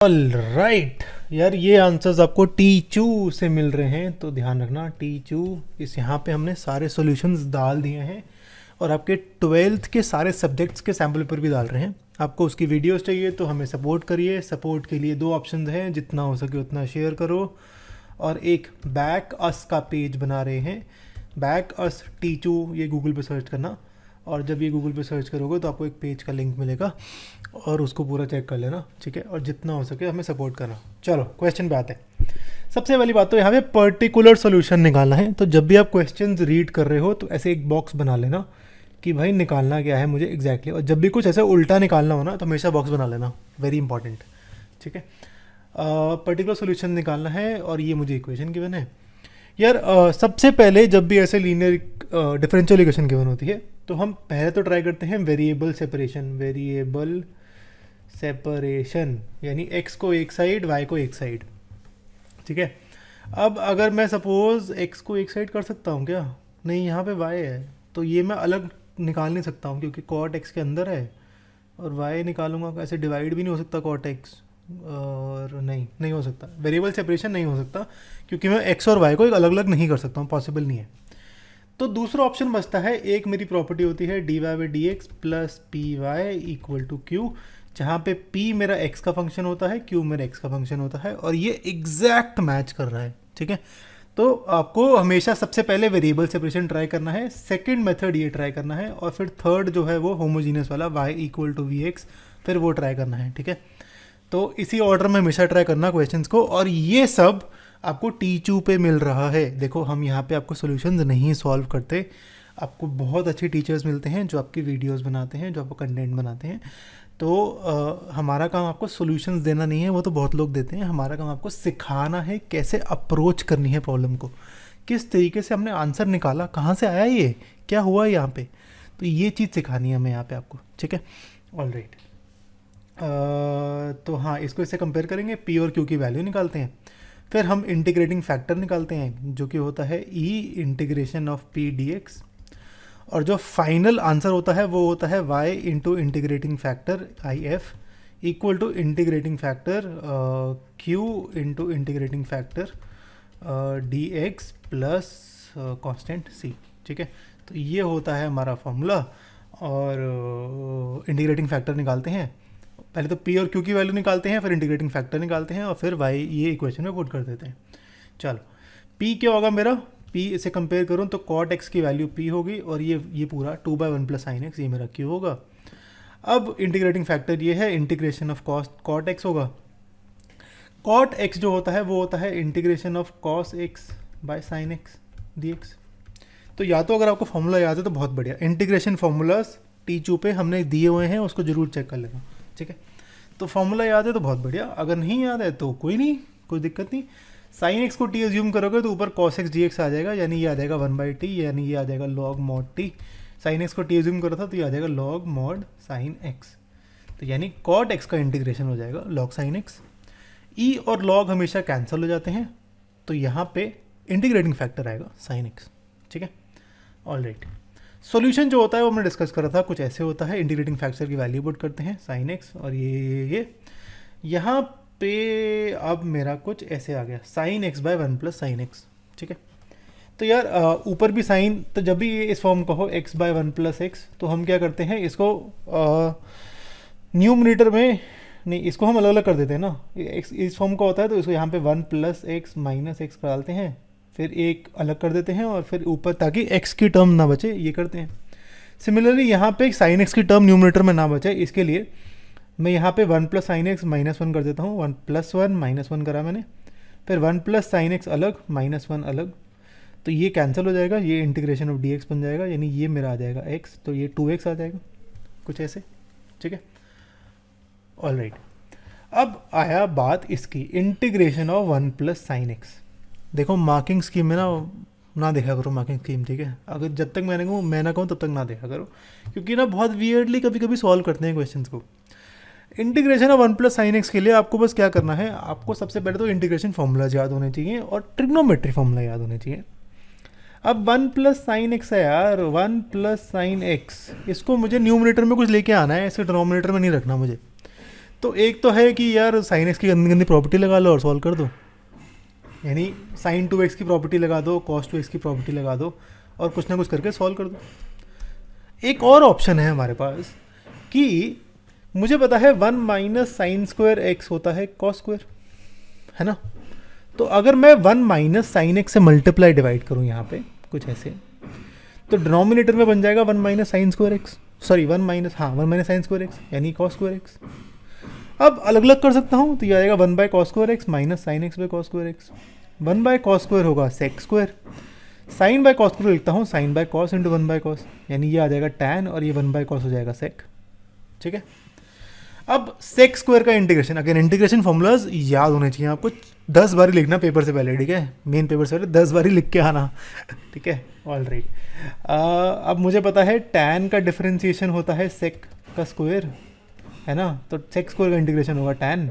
All right यार, ये answers आपको टी2 से मिल रहे हैं, तो ध्यान रखना टी2 इस यहाँ पे हमने सारे सॉल्यूशंस डाल दिए हैं और आपके 12th के सारे सब्जेक्ट्स के सैम्पल पेपर भी डाल रहे हैं। आपको उसकी वीडियोस चाहिए तो हमें सपोर्ट करिए। सपोर्ट के लिए 2 ऑप्शन हैं, जितना हो सके उतना शेयर करो, और एक बैक अस का पेज बना रहे हैं, बैक अस टी2, ये गूगल पे सर्च करना, और जब ये गूगल पे सर्च करोगे तो आपको एक पेज का लिंक मिलेगा और उसको पूरा चेक कर लेना, ठीक है। और जितना हो सके हमें सपोर्ट करना। चलो क्वेश्चन पे आते हैं। सबसे पहली बात तो यहाँ पे पर्टिकुलर सोल्यूशन निकालना है। तो जब भी आप क्वेश्चन रीड कर रहे हो तो ऐसे एक बॉक्स बना लेना कि भाई निकालना क्या है मुझे एग्जैक्टली। और जब भी कुछ ऐसे उल्टा निकालना हो ना तो हमेशा बॉक्स बना लेना, वेरी इंपॉर्टेंट, ठीक है। पर्टिकुलर सोल्यूशन निकालना है और ये मुझे इक्वेशन गिवन है यार। सबसे पहले जब भी ऐसे लीनियर डिफरेंशियल इक्वेशन गिवन होती है तो हम पहले तो ट्राई करते हैं वेरिएबल सेपरेशन, यानी x को एक साइड y को एक साइड, ठीक है। अब अगर मैं सपोज x को एक साइड कर सकता हूँ क्या? नहीं, यहाँ पे y है तो ये मैं अलग निकाल नहीं सकता हूँ क्योंकि cot x के अंदर है, और y निकालूंगा ऐसे डिवाइड भी नहीं हो सकता cot x, और नहीं हो सकता। वेरिएबल सेपरेशन नहीं हो सकता क्योंकि मैं x और y को एक अलग अलग नहीं कर सकता हूँ, पॉसिबल नहीं है। तो दूसरा ऑप्शन बचता है, एक मेरी प्रॉपर्टी होती है dy/dx plus py equal to q, जहाँ पे p मेरा x का फंक्शन होता है, q मेरा x का फंक्शन होता है, और ये एग्जैक्ट मैच कर रहा है, ठीक है। तो आपको हमेशा सबसे पहले वेरिएबल सेपरेशन ट्राई करना है, सेकंड मेथड ये ट्राई करना है, और फिर थर्ड जो है वो होमोजीनियस वाला y इक्वल टू vx, फिर वो ट्राई करना है, ठीक है। तो इसी ऑर्डर में हमेशा ट्राई करना क्वेश्चंस को, और ये सब आपको टी2 पे मिल रहा है। देखो हम यहाँ पे आपको सॉल्यूशंस नहीं सॉल्व करते, आपको बहुत अच्छे टीचर्स मिलते हैं जो आपकी वीडियोस बनाते हैं, जो आपको कंटेंट बनाते हैं। तो हमारा काम आपको सॉल्यूशंस देना नहीं है, वो तो बहुत लोग देते हैं। हमारा काम आपको सिखाना है कैसे अप्रोच करनी है प्रॉब्लम को, किस तरीके से हमने आंसर निकाला, कहाँ से आया ये, क्या हुआ यहाँ पे, तो ये चीज़ सिखानी है हमें यहाँ पे आपको, ठीक है। ऑल राइट, तो हाँ, इसको इससे कंपेयर करेंगे, पी और क्यू की वैल्यू निकालते हैं, फिर हम इंटीग्रेटिंग फैक्टर निकालते हैं जो कि होता है e integration of P D X, और जो फाइनल आंसर होता है वो होता है y into integrating factor I F equal to integrating factor q into integrating factor D X plus constant c, ठीक है। तो ये होता है हमारा फॉर्मूला, और इंटीग्रेटिंग फैक्टर निकालते हैं। पहले तो p और q की वैल्यू निकालते हैं, फिर इंटीग्रेटिंग फैक्टर निकालते हैं, और फिर y ये इक्वेशन में पुट कर देते हैं। चलो p क्या होगा मेरा, p से कंपेयर करूँ तो cot x की वैल्यू p होगी, और ये पूरा 2/1 प्लस साइन एक्स ये मेरा q होगा। अब इंटीग्रेटिंग फैक्टर ये है, इंटीग्रेशन ऑफ cot x होगा। cot x जो होता है वो होता है integration of cos x by sine x D x. तो या तो अगर आपको फॉर्मूला याद है तो बहुत बढ़िया, इंटीग्रेशन फार्मूलाज टी2 पे हमने दिए हुए हैं, उसको जरूर चेक कर लेना, ठीक है। तो फॉर्मूला याद है तो बहुत बढ़िया, अगर नहीं याद है तो कोई नहीं, कोई दिक्कत नहीं। साइन एक्स को टी एज्यूम करोगे तो ऊपर कॉस एक्स डी एक्स आ जाएगा, यानी ये आ जाएगा 1/t, यानी ये आ जाएगा log mod T. Sine x को टी एज्यूम करा था तो ये आ जाएगा लॉग मॉड साइन एक्स, तो यानी कॉट एक्स का इंटीग्रेशन हो जाएगा लॉग साइन एक्स। ई और लॉग हमेशा कैंसिल हो जाते हैं, तो यहाँ पे इंटीग्रेटिंग फैक्टर आएगा साइन एक्स, ठीक है। ऑल राइट, सॉल्यूशन जो होता है वो हमने डिस्कस करा था, कुछ ऐसे होता है, इंटीग्रेटिंग फैक्टर की वैल्यू पुट करते हैं साइन एक्स, और ये यहाँ पे अब मेरा कुछ ऐसे आ गया sine X by 1 plus sine X, ठीक है। तो यार ऊपर भी साइन, तो जब भी ये इस फॉर्म का हो x बाय 1 प्लस एक्स, तो हम क्या करते हैं इसको न्यूमरेटर में नहीं, इसको हम अलग अलग कर देते हैं ना। इस फॉर्म का होता है तो इसको यहाँ पे 1 प्लस एक्स माइनस एक्स डालते हैं, फिर एक अलग कर देते हैं, और फिर ऊपर ताकि x की टर्म ना बचे ये करते हैं। सिमिलरली यहाँ पे साइन एक्स की टर्म न्यूमरेटर में ना बचे, इसके लिए मैं यहाँ पे 1 प्लस साइन एक्स माइनस 1 कर देता हूँ, 1 प्लस 1 माइनस 1 करा मैंने, फिर 1 प्लस साइन एक्स अलग माइनस 1 अलग, तो ये कैंसिल हो जाएगा, ये इंटीग्रेशन ऑफ डी एक्स बन जाएगा, यानी ये मेरा आ जाएगा x, तो ये 2x आ जाएगा, कुछ ऐसे, ठीक है। ऑल राइट, अब आया बात इसकी integration of 1 plus sine x. देखो मार्किंग स्कीम में ना देखा करो मार्किंग स्कीम, ठीक है। अगर जब तक मैं ना कहूँ तब तक ना देखा करो, क्योंकि ना बहुत वियर्डली कभी कभी सॉल्व करते हैं क्वेश्चंस को। Integration of 1 plus sine x के लिए आपको बस क्या करना है, आपको सबसे पहले तो इंटीग्रेशन फॉर्मूलाज याद होने चाहिए और ट्रिग्नोमेट्री फॉर्मूला याद होने चाहिए। अब 1 प्लस साइन एक्स है यार, 1 प्लस साइन एक्स, इसको मुझे न्यूमरेटर में कुछ लेके आना है, इसे डिनोमिनेटर में नहीं रखना मुझे। तो एक तो है कि यार साइन एक्स की गंदी गंदी प्रॉपर्टी लगा लो और सॉल्व कर दो, यानी साइन 2x की प्रॉपर्टी लगा दो, कॉस 2x की प्रॉपर्टी लगा दो और कुछ ना कुछ करके सॉल्व कर दो। एक और ऑप्शन है हमारे पास कि मुझे पता है 1 माइनस साइन स्क्वायर एक्स होता है कॉस स्क्वायर, है ना। तो अगर मैं 1 माइनस साइन एक्स से मल्टीप्लाई डिवाइड करूँ यहाँ पे कुछ ऐसे, तो डिनोमिनेटर में बन जाएगा 1 minus sine square x, sorry 1 minus sine square x यानी कॉस स्क्वायर एक्स। अब अलग अलग कर सकता हूँ, तो ये आएगा 1 by cos square X minus sine X by cos square X. 1 by cos square होगा sec square, sine by cos square लिखता हूँ sine by cos into 1 by cos, यानी ये आ जाएगा टैन और ये 1 बाय कॉस हो जाएगा सेक। ठीक है, अब सेक स्क्वायर का इंटीग्रेशन, अगेन इंटीग्रेशन फॉर्मूलाज याद होने चाहिए आपको, 10 बारी लिखना पेपर से पहले, ठीक है, मेन पेपर से पहले 10 बारी लिख के आना, ठीक है, ऑल राइट। अब मुझे पता है टैन का डिफरेंशिएशन होता है सेक का स्क्वायर, है ना, तो सेक स्क्वायर का इंटीग्रेशन होगा टैन।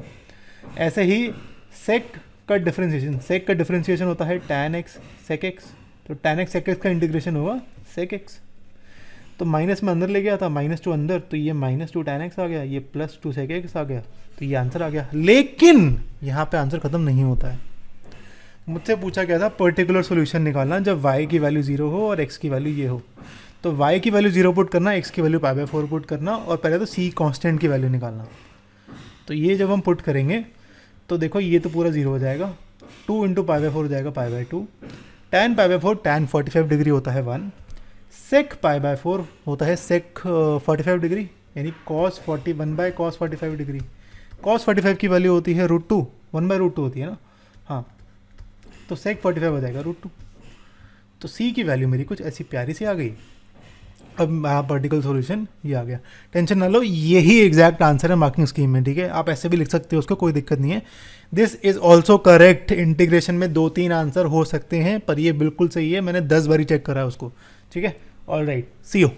ऐसे ही सेक का डिफरेंशिएशन होता है टैन एक्स सेक एक्स, तो टैन एक्स सेक एक्स का इंटीग्रेशन होगा सेक एक्स। तो माइनस में अंदर ले गया था, माइनस टू अंदर, तो ये माइनस टू टैन एक्स आ गया, ये प्लस टू सेक एक्स आ गया, तो ये आंसर आ गया। लेकिन यहाँ पे आंसर खत्म नहीं होता है। मुझसे पूछा गया था पर्टिकुलर सॉल्यूशन निकालना जब y की वैल्यू 0 हो और x की वैल्यू ये हो। तो y की वैल्यू 0 पुट करना, x की वैल्यू पाई बाय 4 पुट करना और पहले तो c कांस्टेंट की वैल्यू निकालना। तो ये जब हम पुट करेंगे तो देखो ये तो पूरा 0 हो जाएगा, 2 इंटू पाई बाय 4 हो जाएगा pi by 2, tan pi by 4 tan 45 degree होता है 1, सेक पाई बाय 4 होता है सेक 45 डिग्री, यानी cos 41 by cos 45 degree. Cos 45 की वैल्यू होती है √2, 1 बाय √2 होती है ना, हाँ, तो सेक 45 हो जाएगा √2। तो सी की वैल्यू मेरी कुछ ऐसी प्यारी सी आ गई। अब पर्टिकुलर सॉल्यूशन ये आ गया, टेंशन ना लो, यही एग्जैक्ट आंसर है मार्किंग स्कीम में, ठीक है, आप ऐसे भी लिख सकते हो उसको, कोई दिक्कत नहीं है। This is also correct, integration में 2-3 आंसर हो सकते हैं पर ये बिल्कुल सही है, मैंने 10 बारी चेक करा है उसको, ठीक है, ऑल राइट, सी यू।